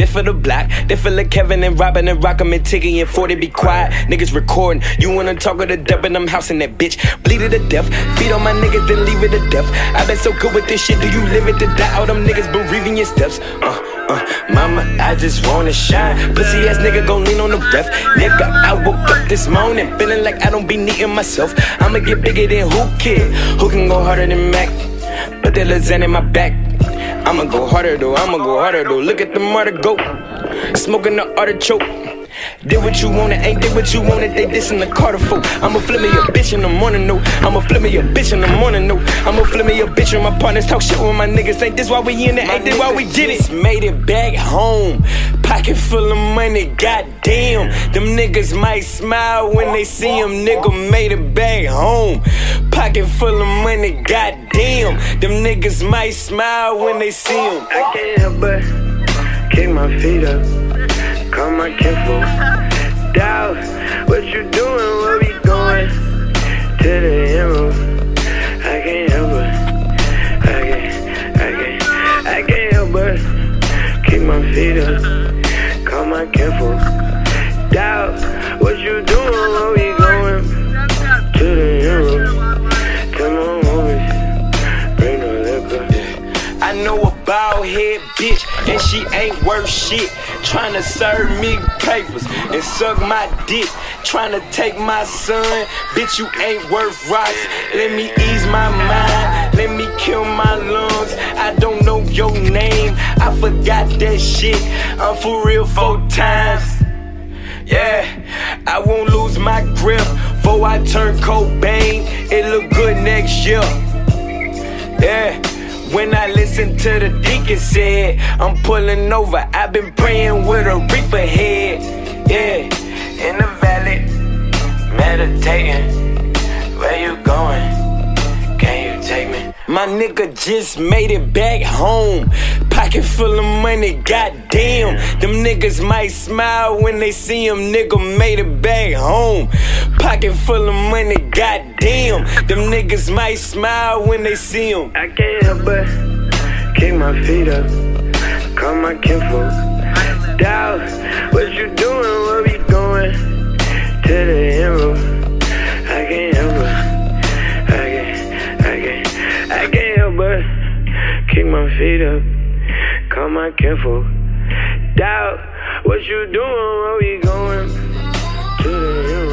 For the block, they feel like Kevin and Robin and Rock'em and Tiggy and 40 be quiet. Niggas recording, you wanna talk of the dub and I'm housing that bitch. Bleed it to death, feed on my niggas, then leave it to death. I been so good with this shit, do you live it to die? All them niggas bereaving your steps. Mama, I just wanna shine. Pussy ass nigga gon' lean on the breath. Nigga, I woke up this morning feeling like I don't be needing myself. I'ma get bigger than who kid? Who can go harder than Mac? Put that Lizanne in my back. I'ma go harder though, Look at the martyr go. Smoking the artichoke. Did what you wanted, ain't did what you wanted. They dissing the Carter folk. I'ma flip me a bitch in the morning, no. I'ma flip me a bitch in the morning, no. I'ma flip me a bitch when my partners talk shit with my niggas. Ain't this why we in it, ain't this why we did it. Made it back home. Pocket full of money, goddamn. Them niggas might smile when they see him. Nigga made it back home. Pocket full of money, goddamn. Them niggas might smile when they see him. I can't help but kick my feet up. Call my kinfolk. Doubt, what you doing? Where we going? To the emerald. I can't help but I can't help but kick my feet up. Call my kinfolk. Doubt, what you doing? Where we going? To the emerald. Tell my homies, bring the liquor. I know a bald head bitch, and she ain't worth shit. Tryna serve me papers and suck my dick. Tryna take my son, bitch, you ain't worth rocks. Let me ease my mind, let me kill my lungs. I don't know your name, I forgot that shit. I'm for real 4 times. Yeah, I won't lose my grip before I turn Cobain. It look good next year. Yeah. When I listen to the deacon said, I'm pulling over, I've been praying with a reefer head. Yeah, in the valley, meditating. Where you going? Can you take me? My nigga just made it back home. Pocket full of money, goddamn. Them niggas might smile when they see him. Nigga made it back home. Pocket full of money, goddamn. Them niggas might smile when they see him. I can't help but kick my feet up. Call my kinfolk. Doubt, what you doing? Where we going? To the emerald. I can't help but I can't help but kick my feet up. Call my kinfolk. Doubt, what you doing? Where we going? To the emerald.